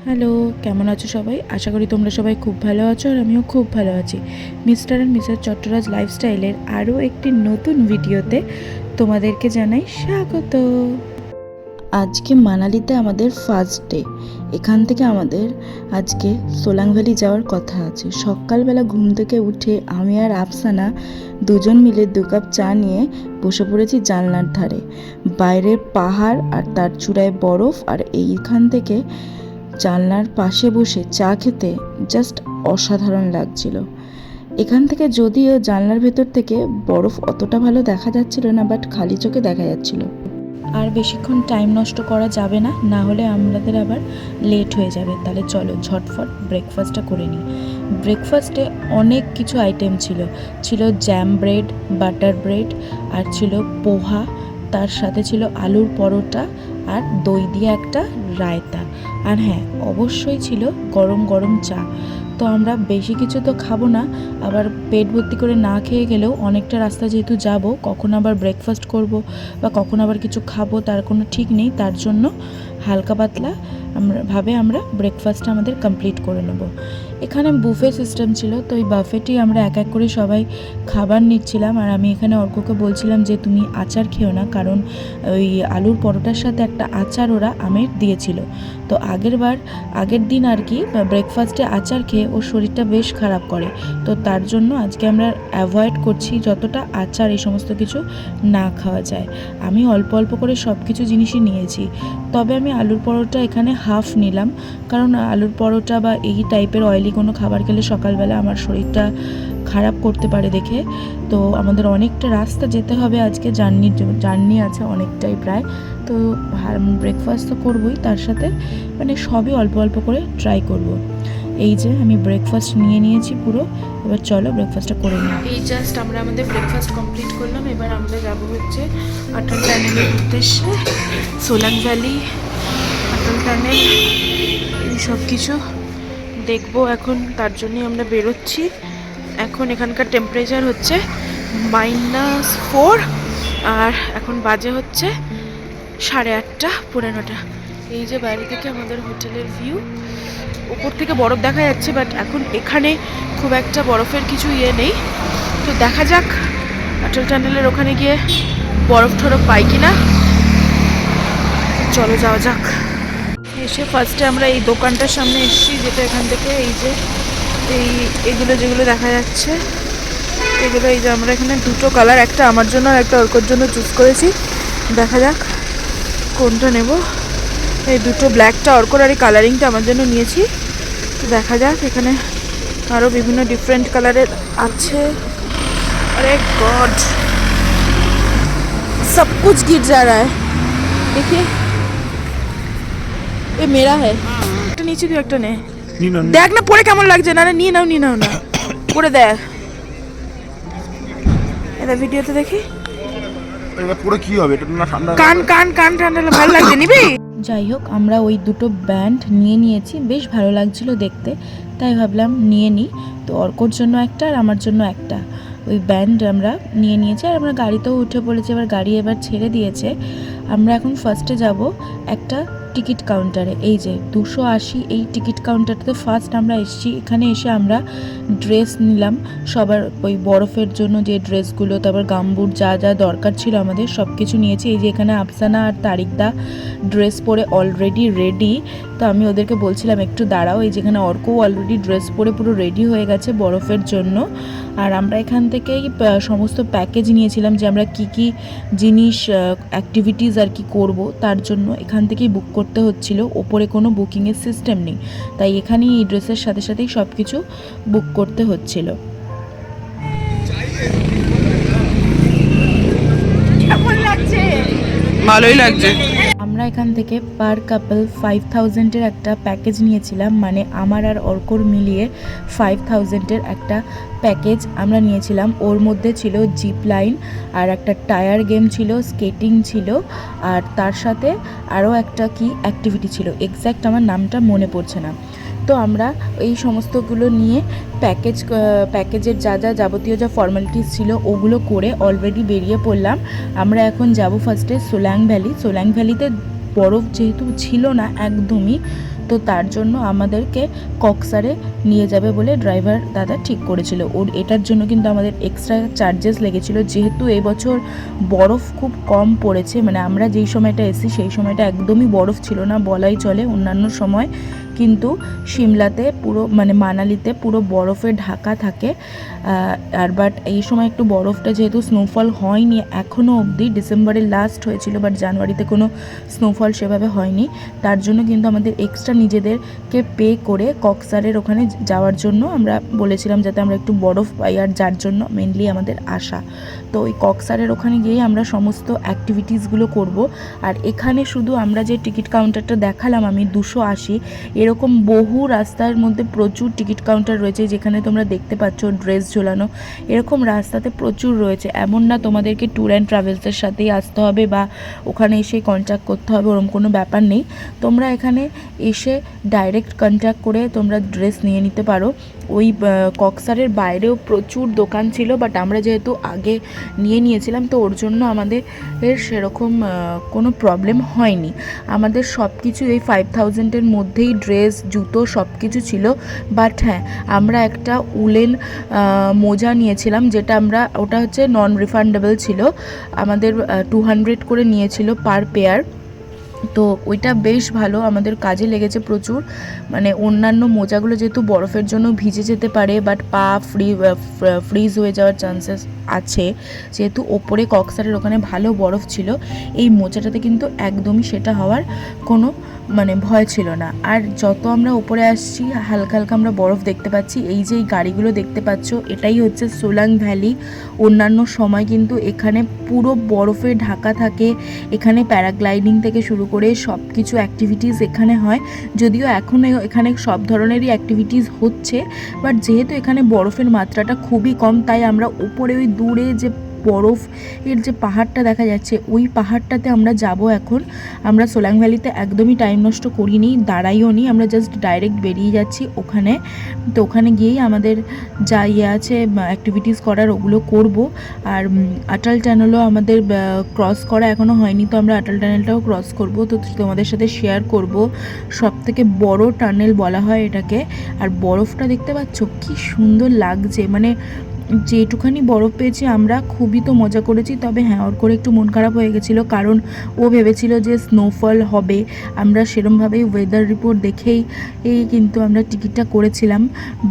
Hello, কেমন আছো সবাই? আশা করি তোমরা সবাই খুব ভালো আছো আর আমিও খুব ভালো আছি। মিস্টার অ্যান্ড মিসেস চট্টরাজ লাইফস্টাইলের আরও একটি নতুন ভিডিওতে তোমাদেরকে জানাই স্বাগত। আজকে মানালিতে আমাদের ফার্স্ট ডে। এখান থেকে আমাদের আজকে সোলাং ভ্যালি যাওয়ার কথা আছে। সকালবেলা ঘুম থেকে উঠে আমি আর আফসানা দুজন মিলে 2 কাপ চা নিয়ে বসে পড়েছি জানলার ধারে। বাইরের পাহাড় আর তার চূড়ায় বরফ, আর এইখান থেকে জানলার পাশে বসে চা খেতে জাস্ট অসাধারণ লাগছিল। এখান থেকে যদিও জানলার ভেতর থেকে বরফ অতটা ভালো দেখা যাচ্ছিল না, বাট খালি চোখে দেখা যাচ্ছিল। আর বেশিক্ষণ টাইম নষ্ট করা যাবে না, না হলে আমাদের আবার লেট হয়ে যাবে। তাহলে চলো ঝটফট ব্রেকফাস্টটা করে নিই। ব্রেকফাস্টে অনেক কিছু আইটেম ছিল জ্যাম ব্রেড, বাটার ব্রেড, আর ছিল পোহা, তার সাথে ছিল আলুর পরোটা আর দই দিয়ে একটা রায়তা। আর হ্যাঁ, অবশ্যই ছিল গরম গরম চা। তো আমরা বেশি কিছু তো খাবো না, আবার পেট ভর্তি করে না খেয়ে গেলেও অনেকটা রাস্তা যেহেতু যাব, কখন আবার ব্রেকফাস্ট করব বা কখন আবার কিছু খাবো তার কোনো ঠিক নেই। তার জন্য হালকা পাতলা আমরা ব্রেকফাস্টটা আমাদের কমপ্লিট করে নেব। এখানে বুফে সিস্টেম ছিল, তো ওই বাফেটেই আমরা এক এক করে সবাই খাবার নিচ্ছিলাম। আর আমি এখানে অর্ককে বলছিলাম যে তুমি আচার খেও না, কারণ ওই আলুর পরোটার সাথে একটা আচার ওরা আমের দিয়েছিল। তো আগের দিন আর কি ব্রেকফাস্টে আচার খেয়ে ওর শরীরটা বেশ খারাপ করে, তো তার জন্য আজকে আমরা অ্যাভয়েড করছি যতটা আচার এই সমস্ত কিছু না খাওয়া যায়। আমি অল্প অল্প করে সব কিছু জিনিসই নিয়েছি, তবে আমি আলুর পরোটা এখানে হাফ নিলাম, কারণ আলুর পরোটা বা এই টাইপের অয়েলি কোনো খাবার খেলে সকালবেলা আমার শরীরটা খারাপ করতে পারে দেখে। তো আমাদের অনেকটা রাস্তা যেতে হবে আজকে, জার্নি আছে অনেকটাই প্রায়। তো ব্রেকফাস্ট তো করবোই, তার সাথে মানে সবই অল্প অল্প করে ট্রাই করব। এই যে আমি ব্রেকফাস্ট নিয়ে নিয়েছি পুরো, এবার চলো ব্রেকফাস্টটা করে নিই। এই জাস্ট আমরা আমাদের ব্রেকফাস্ট কমপ্লিট করলাম। এবার আমরা যাবো হচ্ছে অটল টানেলের উদ্দেশ্যে। সোলাং ভ্যালি, অটল টানেল, এই সব কিছু দেখবো এখন, তার জন্যই আমরা বেরোচ্ছি। এখন এখানকার টেম্পারেচার হচ্ছে -4, আর এখন বাজে হচ্ছে 8:30 পৌনে 9টা। এই যে বাইরে থেকে আমাদের হোটেলের ভিউ, উপর থেকে বরফ দেখা যাচ্ছে, বাট এখন এখানে খুব একটা বরফের কিছু নেই। তো দেখা যাক অটল টানেলের ওখানে গিয়ে বরফ টরফ পাই কিনা। চলো যাওয়া যাক। এসে ফার্স্টে আমরা এই দোকানটার সামনে এসেছি, যেটা এখান থেকে এই যে এইগুলো যেগুলো দেখা যাচ্ছে, এগুলো এই যে আমরা এখানে দুটো কালার, একটা আমার জন্য আর একটা অর্কর জন্য চুজ করেছি। দেখা যাক কোনটা নেব। এই দুটো, ব্ল্যাকটা অর্কর আর এই কালারিংটা আমার জন্য নিয়েছি। তো দেখা যাক, এখানে আরও বিভিন্ন ডিফারেন্ট কালারের আছে। अरे गॉड, सब कुछ गिर जा रहा है, देखिए ये मेरा है। একটা নিচে তুই একটা নে, দেখ না পরে কেমন লাগছে। না নিয়ে নাও না, পরে দেখ। এটা ভিডিওতে দেখি এটা পুরো কি হবে, এটা না ঠান্ডা কান ঠান্ডা ভালো লাগছে, নিবি? যাই হোক, আমরা ওই দুটো ব্যান্ড নিয়ে নিয়েছি, বেশ ভালো লাগছিল দেখতে, তাই ভাবলাম নিয়ে নিই। তো অর্কর জন্য একটা আর আমার জন্য একটা ওই ব্যান্ড আমরা নিয়ে নিয়েছি। আর আমরা গাড়িতেও উঠে পড়েছি, এবার গাড়ি এবার ছেড়ে দিয়েছে। আমরা এখন ফার্স্টে যাব একটা টিকিট কাউন্টারে। এই যে 280 এই টিকিট কাউন্টারটাতে ফার্স্ট আমরা এসেছি। এখানে এসে আমরা ড্রেস নিলাম সবার, ওই বরফের জন্য যে ড্রেসগুলো, তারপর গামবুট যা যা দরকার ছিল আমাদের সব কিছু নিয়েছি। এই যে এখানে আফসানা আর তারিকদা ড্রেস পরে অলরেডি রেডি। তো আমি ওদেরকে বলছিলাম একটু দাঁড়াও। এই যেখানে অর্কও অলরেডি ড্রেস পরে পুরো রেডি হয়ে গেছে বরফের জন্য। আর আমরা এখান থেকেই সমস্ত প্যাকেজ নিয়েছিলাম, যে আমরা কি কি জিনিস অ্যাক্টিভিটিস আর কি করব, তার জন্য এখান থেকেই বুক করতে হচ্ছিল। ওপরে কোনো বুকিংয়ের সিস্টেম নেই, তাই এখানেই এই ড্রেসের সাথে সাথেই সব কিছু বুক করতে হচ্ছিল। কেমন লাগছে? ভালোই লাগছে। আমরা এখান থেকে পার কাপল 5000-এর একটা প্যাকেজ নিয়েছিলাম, মানে আমার আর অর্কর মিলিয়ে 5000-এর একটা প্যাকেজ আমরা নিয়েছিলাম। ওর মধ্যে ছিল জিপ লাইন, আর একটা টায়ার গেম ছিল, স্কেটিং ছিল, আর তার সাথে আরও একটা কি অ্যাক্টিভিটি ছিল, এক্স্যাক্ট আমার নামটা মনে পড়ছে না। তো আমরা এই সমস্তগুলো নিয়ে প্যাকেজের যা যাবতীয় যা ফর্মালিটিস ছিল ওগুলো করে অলরেডি বেরিয়ে পড়লাম। আমরা এখন যাব ফার্স্টে সোলাং ভ্যালি। সোলাং ভ্যালিতে বরফ যেহেতু ছিল না একদমই, তো তো তার জন্য আমাদেরকে কক্সারে নিয়ে যাবে বলে ড্রাইভার দাদা ঠিক করেছিল। ওর এটার জন্য কিন্তু আমাদের এক্সট্রা চার্জেস লেগেছিল, যেহেতু এবছর বরফ খুব কম পড়েছে। মানে আমরা যেই সময়টা এসেছি সেই সময়টা একদমই বরফ ছিল না বলাই চলে। অন্যান্য সময় কিন্তু সিমলাতে পুরো মানে মানালিতে পুরো বরফে ঢাকা থাকে, আর বাট এই সময় একটু বরফটা যেহেতু স্নোফল হয়নি এখনও অবধি, ডিসেম্বরের লাস্ট হয়েছিল বাট জানুয়ারিতে কোনো স্নোফল সেভাবে হয়নি, তার জন্য কিন্তু আমাদের এক্সট্রা নিজেদেরকে পে করে কক্সারের ওখানে যাওয়ার জন্য আমরা বলেছিলাম যাতে আমরা একটু বরফ পাই, আর যার জন্য মেনলি আমাদের আশা। তো ওই কক্সারের ওখানে গিয়েই আমরা সমস্ত অ্যাক্টিভিটিসগুলো করব। আর এখানে শুধু আমরা যে টিকিট কাউন্টারটা দেখালাম আমি 280, এরকম বহু রাস্তার মধ্যে প্রচুর টিকিট কাউন্টার রয়েছে, যেখানে তোমরা দেখতে পাচ্ছ ড্রেস ঝোলানো, এরকম রাস্তাতে প্রচুর রয়েছে। এমন না তোমাদেরকে ট্যুর অ্যান্ড ট্রাভেলসের সাথেই আসতে হবে বা ওখানে এসে কন্ট্যাক্ট করতে হবে, ওরকম কোনো ব্যাপার নেই। তোমরা এখানে এসে ডাইরেক্ট কন্ট্যাক্ট করে তোমরা ড্রেস নিয়ে নিতে পারো। ওই কক্সারের বাইরেও প্রচুর দোকান ছিল, বাট আমরা যেহেতু আগে নিয়েছিলাম তো ওর জন্য আমাদের সেরকম কোনো প্রবলেম হয়নি। আমাদের সব কিছু এই 5000-এর মধ্যেই ড্রেস জুতো সব কিছু ছিল। বাট হ্যাঁ, আমরা একটা উলেন মোজা নিয়েছিলাম, যেটা ওটা হচ্ছে নন রিফান্ডেবল ছিল, আমাদের 200 করে নিয়েছিল পার পেয়ার। তো ওইটা বেশ ভালো, আমাদের কাজে লেগেছে প্রচুর। মানে অন্যান্য মোজাগুলো যেহেতু বরফের জন্য ভিজে যেতে পারে, বাট পা ফ্রিজ হয়ে যাওয়ার চান্সেস আছে, যেহেতু ওপরে কক্সারের ওখানে ভালো বরফ ছিল, এই মোজাটাতে কিন্তু একদমই সেটা হওয়ার কোনো মানে ভয় ছিল না। আর যত আমরা ওপরে আসছি হালকা হালকা আমরা বরফ দেখতে পাচ্ছি। এই যে এই গাড়িগুলো দেখতে পাচ্ছ এটাই হচ্ছে সোলাং ভ্যালি। অন্যান্য সময় কিন্তু এখানে পুরো বরফে ঢাকা থাকে, এখানে প্যারাগ্লাইডিং থেকে শুরু করে সব কিছু অ্যাক্টিভিটিস এখানে হয়। যদিও এখন এখানে সব ধরনেরই অ্যাক্টিভিটিস হচ্ছে, বাট যেহেতু এখানে বরফের মাত্রাটা খুবই কম, তাই আমরা উপরে ওই দূরে যে বরফ এর যে পাহাড়টা দেখা যাচ্ছে ওই পাহাড়টাতে আমরা যাব এখন। আমরা সোলাং ভ্যালিতে একদমই টাইম নষ্ট করিনি, দাঁড়াইও নি, আমরা জাস্ট ডাইরেক্ট বেরিয়ে যাচ্ছি ওখানে। তো ওখানে গিয়েই আমাদের যা আছে অ্যাক্টিভিটিস করার ওগুলো করব। আর আটাল টানেলও আমাদের ক্রস করা এখনও হয়নি, তো আমরা আটাল টানেলটাও ক্রস করব, তো তোমাদের সাথে শেয়ার করব। সবথেকে বড় টানেল বলা হয় এটাকে। আর বরফটা দেখতে পাচ্ছ কি সুন্দর লাগছে, মানে যেটুখানি বরফ পেয়েছি আমরা খুবই তো মজা করেছি। তবে হ্যাঁ, ওর করে একটু মন খারাপ হয়ে গেছিলো, কারণ ও ভেবেছিল যে স্নোফল হবে। আমরা সেরমভাবেই ওয়েদার রিপোর্ট দেখেই কিন্তু আমরা টিকিটটা করেছিলাম,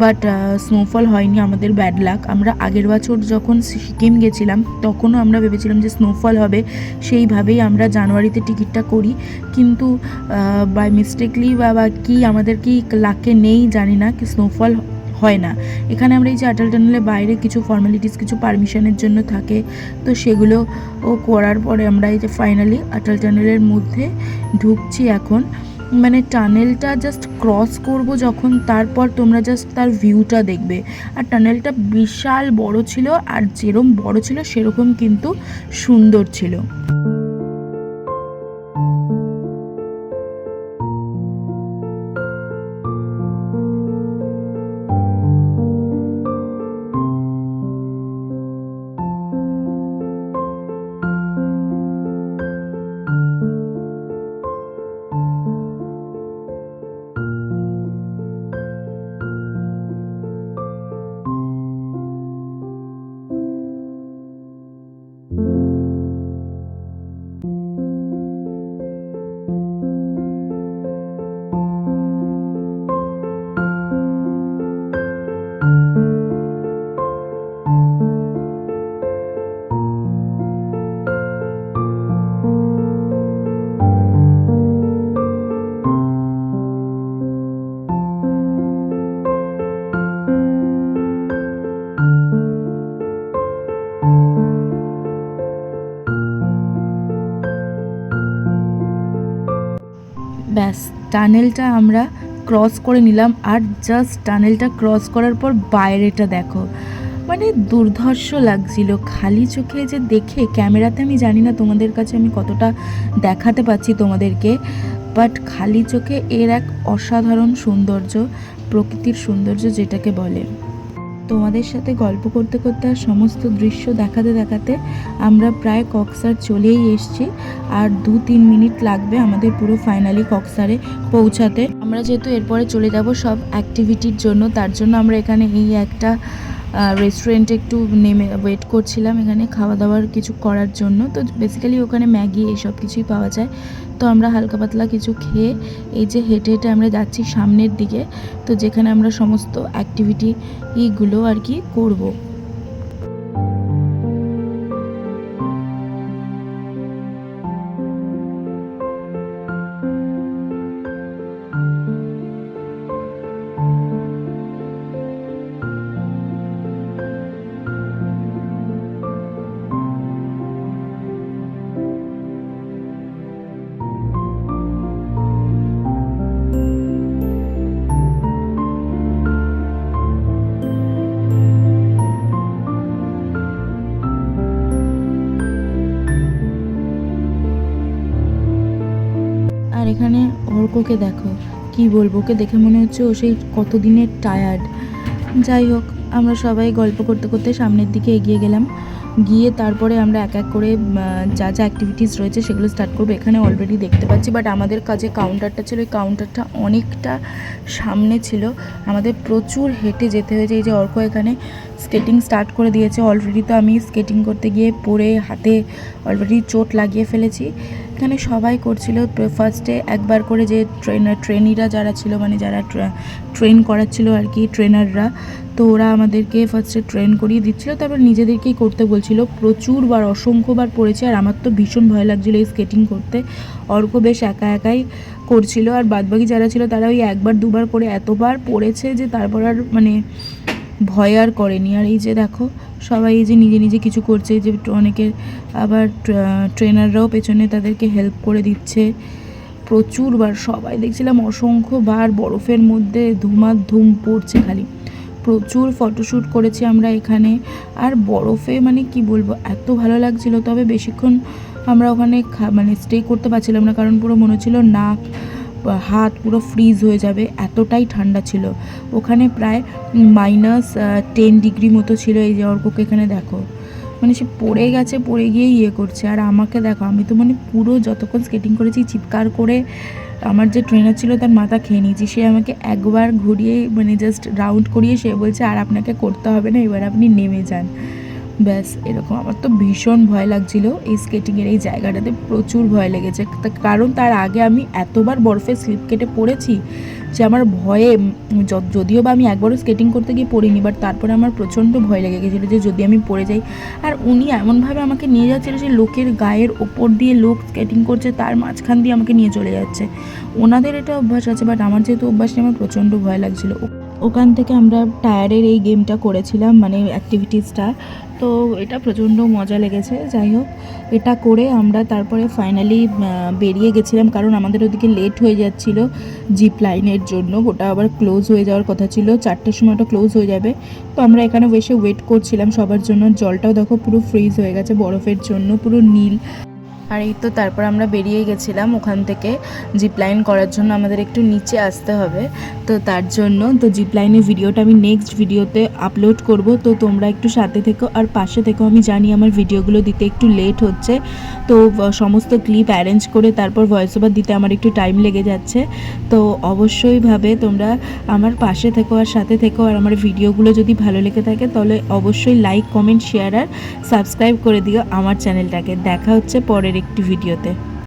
বাট স্নোফল হয়নি, আমাদের ব্যাড লাক। আমরা আগের বছর যখন সিকিম গেছিলাম তখনও আমরা ভেবেছিলাম যে স্নোফল হবে, সেইভাবেই আমরা জানুয়ারিতে টিকিটটা করি, কিন্তু বাই মিস্টেকলি বা কি আমাদের কি লাকে নেই জানি না, কি স্নোফল হয় না। এখানে আমরা এই যে আটাল টানেলের বাইরে কিছু ফর্মালিটিস, কিছু পারমিশনের জন্য থাকে, তো সেগুলো করার পরে আমরা এই যে ফাইনালি আটাল টানেলের মধ্যে ঢুকছি এখন। মানে টানেলটা জাস্ট ক্রস করব যখন, তারপর তোমরা জাস্ট তার ভিউটা দেখবে। আর টানেলটা বিশাল বড় ছিল, আর যেরকম বড় ছিল সেরকম কিন্তু সুন্দর ছিল। ব্যাস টানেলটা আমরা ক্রস করে নিলাম। আর জাস্ট টানেলটা ক্রস করার পর বাইরেটা দেখো, মানে দুর্ধর্ষ লাগছিল খালি চোখে যে দেখে। ক্যামেরাতে আমি জানি না তোমাদের কাছে আমি কতটা দেখাতে পাচ্ছি তোমাদেরকে, বাট খালি চোখে এর এক অসাধারণ সৌন্দর্য, প্রকৃতির সৌন্দর্য যেটাকে বলে। তোমাদের সাথে গল্প করতে করতে আর সমস্ত দৃশ্য দেখাতে দেখাতে আমরা প্রায় কক্সবাজার চলেই এসেছি। আর 2-3 মিনিট লাগবে আমাদের পুরো ফাইনালি কক্সবাজারে পৌঁছাতে। আমরা যেহেতু এরপরে চলে যাব সব অ্যাক্টিভিটির জন্য, তার জন্য আমরা এখানে এই একটা রেস্টুরেন্টে একটু নেমে ওয়েট করছিলাম এখানে খাওয়া দাওয়ার কিছু করার জন্য। তো বেসিক্যালি ওখানে ম্যাগি এইসব কিছুই পাওয়া যায়। তো আমরা হালকা পাতলা কিছু খেয়ে এই যে হেঁটে হেঁটে আমরা যাচ্ছি সামনের দিকে, তো যেখানে আমরা সমস্ত অ্যাক্টিভিটিগুলো আর কি করব। আর এখানে অর্ককে দেখো, কি বলবো, ওকে দেখে মনে হচ্ছে ও সেই কতদিনের টায়ার্ড। যাই হোক, আমরা সবাই গল্প করতে করতে সামনের দিকে এগিয়ে গেলাম। গিয়ে তারপরে আমরা এক এক করে যা যা অ্যাক্টিভিটিস রয়েছে সেগুলো স্টার্ট করবো। এখানে অলরেডি দেখতে পাচ্ছি, বাট আমাদের কাছে কাউন্টারটা ছিল, ওই কাউন্টারটা অনেকটা সামনে ছিল, আমাদের প্রচুর হেঁটে যেতে হয়েছে। এই যে অর্ক এখানে স্কেটিং স্টার্ট করে দিয়েছে অলরেডি। তো আমি স্কেটিং করতে গিয়ে পড়ে হাতে অলরেডি চোট লাগিয়ে ফেলেছি। এখানে সবাই করছিল। ফার্স্টে একবার করে যে ট্রেনিরা যারা ছিল, মানে যারা ট্রেন করাচ্ছিল আর কি, ট্রেনাররা, তো ওরা আমাদেরকে ফার্স্টে ট্রেন করিয়ে দিচ্ছিলো, তারপর নিজেদেরকেই করতে বলছিল। প্রচুরবার, অসংখ্যবার পড়েছে। আর আমার তো ভীষণ ভয় লাগছিলো এই স্কেটিং করতে। অর্ক বেশ একা একাই করছিল, আর বাদবাকি যারা ছিল তারা ওই একবার দুবার করে এতবার পড়েছে যে তারপর আর মানে ভয় আর করেনি। আর এই যে দেখো সবাই এই যে নিজে নিজে কিছু করছে, এই যে অনেকের আবার ট্রেনাররাও পেছনে তাদেরকে হেল্প করে দিচ্ছে। প্রচুরবার সবাই দেখছিলাম অসংখ্যবার বরফের মধ্যে ধুমাধুম পড়ছে খালি। প্রচুর ফটোশ্যুট করেছি আমরা এখানে। আর বরফে মানে কি বলবো, এত ভালো লাগছিল। তবে বেশিক্ষণ আমরা ওখানে মানে স্টে করতে পারছিলাম না, কারণ পুরো মনে হচ্ছিল নাক হাত পুরো ফ্রিজ হয়ে যাবে, এতটাই ঠান্ডা ছিল ওখানে। প্রায় -10 ডিগ্রি মতো ছিল। এই যে অর্ককে এখানে দেখো, মানে সে পড়ে গেছে, পড়ে গিয়ে ইয়ে করছে। আর আমাকে দেখো, আমি তো মানে পুরো যতক্ষণ স্কেটিং করেছি চিৎকার করে আমার যে ট্রেনার ছিল তার মাথা খেয়ে নিয়েছি। সে আমাকে একবার ঘুরিয়ে মানে জাস্ট রাউন্ড করিয়ে সে বলছে আর আপনাকে করতে হবে না, এবার আপনি নেমে যান। ব্যাস এরকম। আমার তো ভীষণ ভয় লাগছিল এই স্কেটিংয়ের এই জায়গাটাতে, প্রচুর ভয় লেগেছে। কারণ তার আগে আমি এতবার বরফে স্লিপ কেটে পড়েছি যে আমার ভয়ে, যদিও বা আমি একবারও স্কেটিং করতে গিয়ে পড়িনি, বাট তারপরে আমার প্রচণ্ড ভয় লেগে গেছিলো যে যদি আমি পড়ে যাই। আর উনি এমনভাবে আমাকে নিয়ে যাচ্ছিল যে লোকের গায়ের ওপর দিয়ে লোক স্কেটিং করছে, তার মাঝখান দিয়ে আমাকে নিয়ে চলে যাচ্ছে। ওনাদের এটা অভ্যাস আছে, বাট আমার যেহেতু অভ্যাস নেই, আমার প্রচণ্ড ভয় লাগছিলো। ওখান থেকে আমরা টায়ারের এই গেমটা করেছিলাম, মানে অ্যাক্টিভিটিসটা। তো এটা প্রচণ্ড মজা লেগেছে। যাই হোক, এটা করে আমরা তারপরে ফাইনালি বেরিয়ে গেছিলাম, কারণ আমাদের ওদিকে লেট হয়ে যাচ্ছিল জিপ লাইনের জন্য। ওটা আবার ক্লোজ হয়ে যাওয়ার কথা ছিল, 4টের সময় ওটা ক্লোজ হয়ে যাবে। তো আমরা এখানে বসে ওয়েট করছিলাম সবার জন্য। জলটাও দেখো পুরো ফ্রিজ হয়ে গেছে বরফের জন্য, পুরো নীল। আর এই তো তারপর আমরা বেরিয়ে গেছিলাম ওখান থেকে। জিপ লাইন করার জন্য আমাদের একটু নিচে আসতে হবে, তো তার জন্য তো জিপ লাইনের ভিডিওটা আমি নেক্সট ভিডিওতে আপলোড করব। তো তোমরা একটু সাথে থেকো আর পাশে থেকো। আমি জানি আমার ভিডিওগুলো দিতে একটু লেট হচ্ছে, তো সমস্ত ক্লিপ অ্যারেঞ্জ করে তারপর ভয়েস ওভার দিতে আমার একটু টাইম লেগে যাচ্ছে। তো অবশ্যইভাবে তোমরা আমার পাশে থেকো আর সাথে থেকো। আর আমার ভিডিওগুলো যদি ভালো লেগে থাকে তাহলে অবশ্যই লাইক, কমেন্ট, শেয়ার আর সাবস্ক্রাইব করে দিও আমার চ্যানেলটাকে। দেখা হচ্ছে পরের একটি ভিডিওতে।